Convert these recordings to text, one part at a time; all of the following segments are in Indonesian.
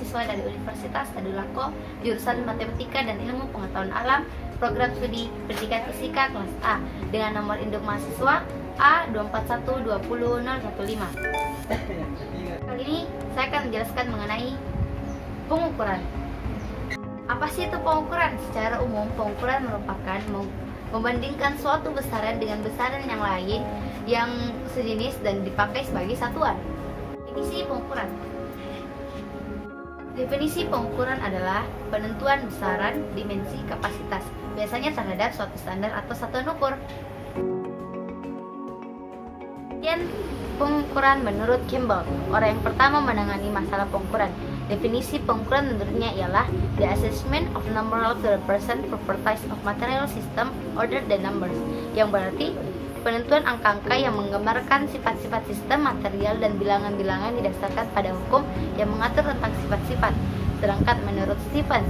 mahasiswa dari Universitas Tadulako, jurusan Matematika dan Ilmu Pengetahuan Alam, program studi Pendidikan Fisika kelas A, dengan nomor induk mahasiswa A24120015. Kali ini saya akan menjelaskan mengenai pengukuran. Apa sih itu pengukuran? Secara umum, pengukuran merupakan membandingkan suatu besaran dengan besaran yang lain yang sejenis dan dipakai sebagai satuan. Definisi pengukuran. Definisi pengukuran adalah penentuan besaran, dimensi, kapasitas, biasanya terhadap suatu standar atau satuan ukur. Kemudian pengukuran menurut Campbell, orang yang pertama menangani masalah pengukuran. Definisi pengukuran menurutnya ialah the assessment of number to represent properties of material system ordered than numbers, yang berarti penentuan angka-angka yang menggambarkan sifat-sifat sistem material dan bilangan-bilangan didasarkan pada hukum yang mengatur tentang sifat-sifat. Sedangkan menurut Stephen,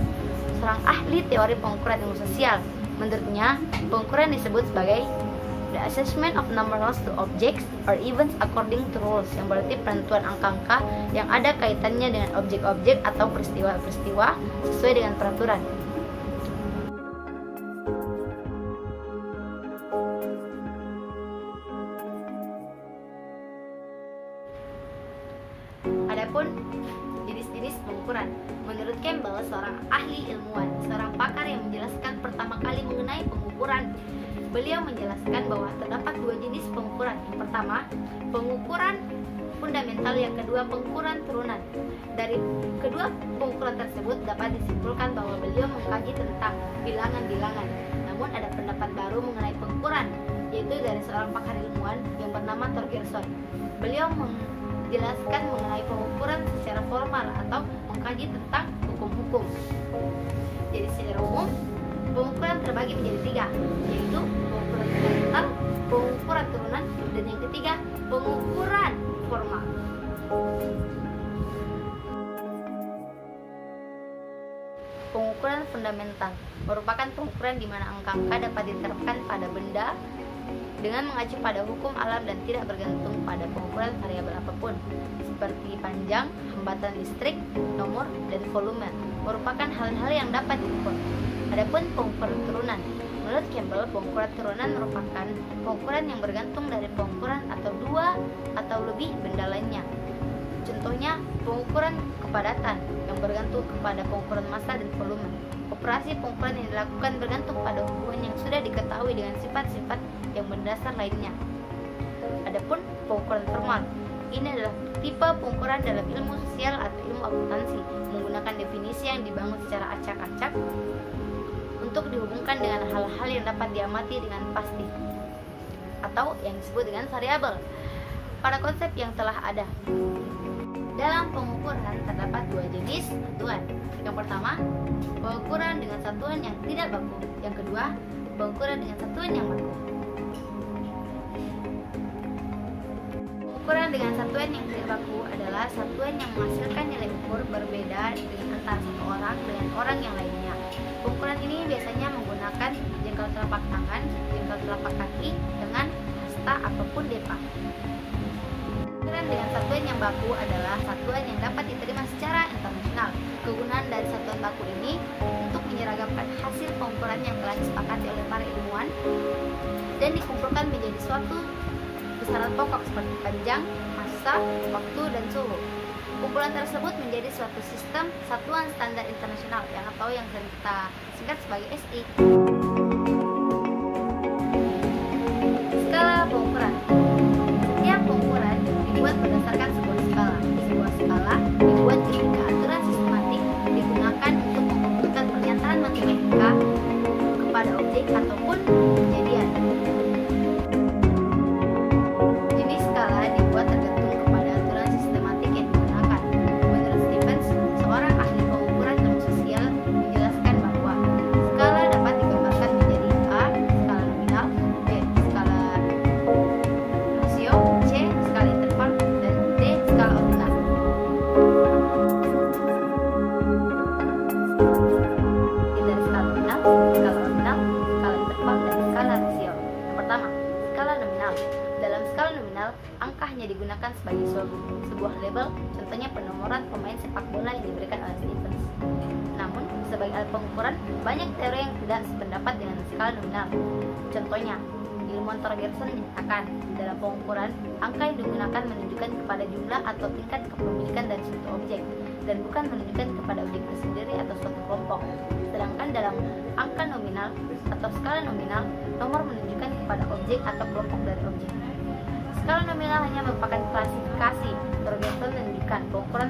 seorang ahli teori pengukuran ilmu sosial, menurutnya pengukuran disebut sebagai the assessment of numbers to objects or events according to rules, yang berarti penentuan angka-angka yang ada kaitannya dengan objek-objek atau peristiwa-peristiwa sesuai dengan peraturan. Adapun jenis-jenis pengukuran, menurut Campbell, seorang ahli ilmuwan, seorang pakar yang menjelaskan pertama kali mengenai pengukuran. Beliau menjelaskan bahwa terdapat dua jenis pengukuran. Yang pertama, pengukuran fundamental, yang kedua pengukuran turunan. Dari kedua pengukuran tersebut dapat disimpulkan bahwa beliau mengkaji tentang bilangan-bilangan. Namun ada pendapat baru mengenai pengukuran, yaitu dari seorang pakar ilmuwan yang bernama Torgerson. Beliau menjelaskan mengenai pengukuran secara formal atau mengkaji tentang hukum-hukum. Jadi secara umum, pengukuran terbagi menjadi tiga, yaitu pengukuran fundamental, pengukuran turunan, dan yang ketiga, pengukuran formal. Pengukuran fundamental merupakan pengukuran di mana angka-angka dapat diterapkan pada benda dengan mengacu pada hukum alam dan tidak bergantung pada pengukuran variabel apapun, seperti panjang, hambatan listrik, nomor, dan volume, merupakan hal-hal yang dapat diukur. Adapun pengukuran turunan, menurut Campbell, pengukuran turunan merupakan pengukuran yang bergantung dari pengukuran atau dua atau lebih benda lainnya. Contohnya, pengukuran kepadatan yang bergantung kepada pengukuran massa dan volume. Operasi pengukuran yang dilakukan bergantung pada hubungan yang sudah diketahui dengan sifat-sifat yang mendasar lainnya. Adapun pengukuran formal, ini adalah tipe pengukuran dalam ilmu sosial atau ilmu akuntansi, menggunakan definisi yang dibangun secara acak-acak untuk dihubungkan dengan hal-hal yang dapat diamati dengan pasti atau yang disebut dengan variabel pada konsep yang telah ada. Dalam pengukuran terdapat dua jenis satuan. Yang pertama, pengukuran dengan satuan yang tidak baku. Yang kedua, pengukuran dengan satuan yang baku. Pengukuran dengan satuan yang tidak baku adalah satuan yang menghasilkan nilai ukur berbeda dengan antara satu orang dengan orang yang lainnya. Pengukuran ini biasanya menggunakan jengkal telapak tangan, jengkal telapak kaki dengan hasta ataupun depa. Pengukuran dengan satuan yang baku adalah satuan yang dapat diterima secara internasional. Kegunaan dari satuan baku ini untuk menyeragamkan hasil pengukuran yang telah disepakati oleh para ilmuwan dan dikumpulkan menjadi suatu besaran pokok seperti panjang, massa, waktu, dan suhu. Kumpulan tersebut menjadi suatu sistem satuan standar internasional yang sering kita singkat sebagai SI. Skala pengukuran. Setiap pengukuran dibuat berdasarkan sebuah skala. Sebuah skala dibuat ketika aturan sistematik digunakan untuk mengumpulkan pernyataan matematika kepada objek ataupun kejadian. Jenis skala dibuat tergantung kepada aturan sistematik yang digunakan. Menurut Stevens, seorang ahli pengukuran ilmu sosial, menjelaskan bahwa skala dapat digambarkan menjadi A. Skala nominal, B. Skala rasio, C. Skala interval, dan D. Skala ordinal. Dari skala nominal, skala ordinal, skala interval, dan skala rasio. Yang pertama, skala nominal. Dalam skala nominal, angka hanya digunakan sebagai sebuah label, contohnya penomoran pemain sepak bola yang diberikan oleh pengukuran, banyak teori yang tidak sependapat dengan skala nominal. Contohnya, ilmuwan Torgerson menyatakan dalam pengukuran, angka yang digunakan menunjukkan kepada jumlah atau tingkat kepemilikan dari suatu objek, dan bukan menunjukkan kepada objek itu sendiri atau suatu kelompok. Sedangkan dalam angka nominal atau skala nominal, nomor menunjukkan kepada objek atau kelompok dari objek. Skala nominal hanya merupakan klasifikasi. Torgerson menunjukkan pengukuran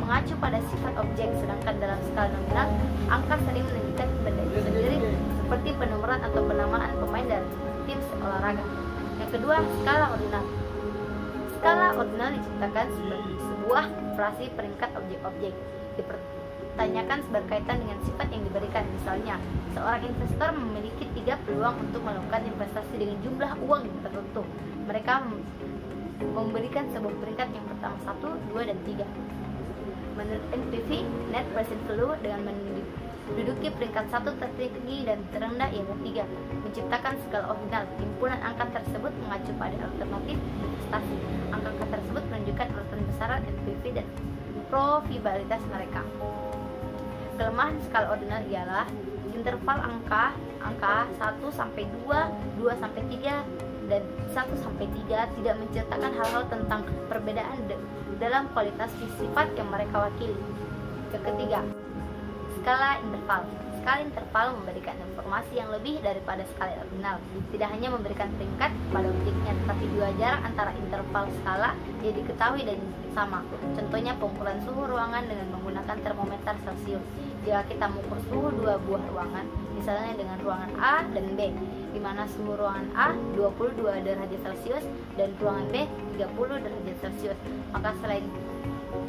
mengacu pada sifat objek, sedangkan dalam skala nominal, angka sering menunjukkan benda itu sendiri, seperti penomoran atau penamaan pemain dari tim olahraga. Yang kedua, skala ordinal. Skala ordinal diciptakan sebagai sebuah operasi peringkat objek-objek. Dipertanyakan berkaitan dengan sifat yang diberikan. Misalnya, seorang investor memiliki 3 peluang untuk melakukan investasi dengan jumlah uang yang tertentu. Mereka memberikan sebuah peringkat yang pertama 1, 2, dan 3. Menurut NPV, Net Present Value, dengan menduduki peringkat 1 tertinggi dan terendah ialah 3, menciptakan skala ordinal. Himpunan angka tersebut mengacu pada alternatif investasi. Angka tersebut menunjukkan urutan besaran NPV dan probabilitas mereka. Kelemahan skala ordinal ialah interval angka 1 sampai 2, 2 sampai 3, dan 1 sampai 3 tidak menceritakan hal-hal tentang perbedaan dalam kualitas sifat yang mereka wakili. Yang ketiga, skala interval. Skala interval memberikan informasi yang lebih daripada skala ordinal. Tidak hanya memberikan peringkat pada objeknya, tetapi juga jarak antara interval skala yang diketahui dan sama. Contohnya pengukuran suhu ruangan dengan menggunakan termometer Celcius. Jika kita mengukur suhu dua buah ruangan, misalnya dengan ruangan A dan B, di mana suhu ruangan A 22 derajat Celcius dan ruangan B 30 derajat Celcius, maka selain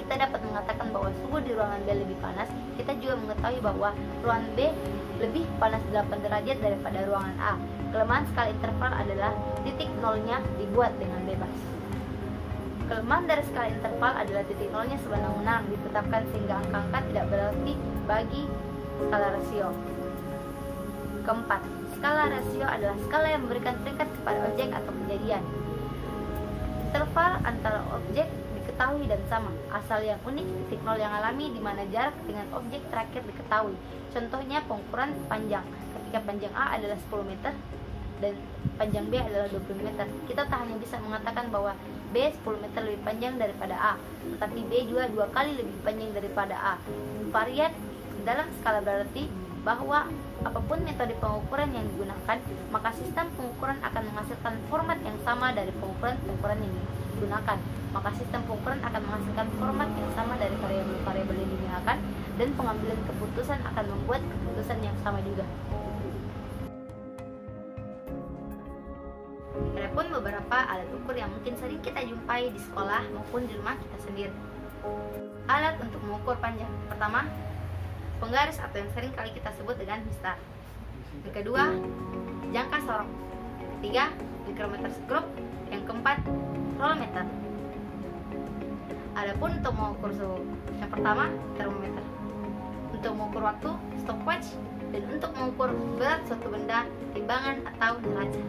kita dapat mengatakan bahwa suhu di ruangan B lebih panas, kita juga mengetahui bahwa ruangan B lebih panas 8 derajat daripada ruangan A. Kelemahan skala interval adalah titik nolnya dibuat dengan bebas. Kelemahan dari skala interval adalah titik nolnya sewenang-wenang ditetapkan sehingga angka-angka tidak berarti bagi skala rasio. Keempat, skala rasio adalah skala yang memberikan peringkat kepada objek atau kejadian. Interval antara objek diketahui dan sama. Asal yang unik, titik nol yang alami di mana jarak dengan objek terakhir diketahui. Contohnya pengukuran panjang. Ketika panjang A adalah 10 meter dan panjang B adalah 20 meter, kita tak hanya bisa mengatakan bahwa B 10 meter lebih panjang daripada A, tetapi B juga 2 kali lebih panjang daripada A. Varian dalam skala berarti bahwa apapun metode pengukuran yang digunakan, maka sistem pengukuran akan menghasilkan format yang sama dari pengukuran yang digunakan. Maka sistem pengukuran akan menghasilkan format yang sama dari variabel-variabel yang digunakan, dan pengambilan keputusan akan membuat keputusan yang sama juga. Adapun beberapa alat ukur yang mungkin sering kita jumpai di sekolah maupun di rumah kita sendiri. Alat untuk mengukur panjang. Pertama, penggaris atau yang sering kali kita sebut dengan mistar. Yang kedua, jangka sorong. Yang ketiga, mikrometer skrup. Yang keempat, rolmeter. Adapun untuk mengukur suhu, yang pertama, termometer. Untuk mengukur waktu, stopwatch. Dan untuk mengukur berat suatu benda, timbangan atau neraca.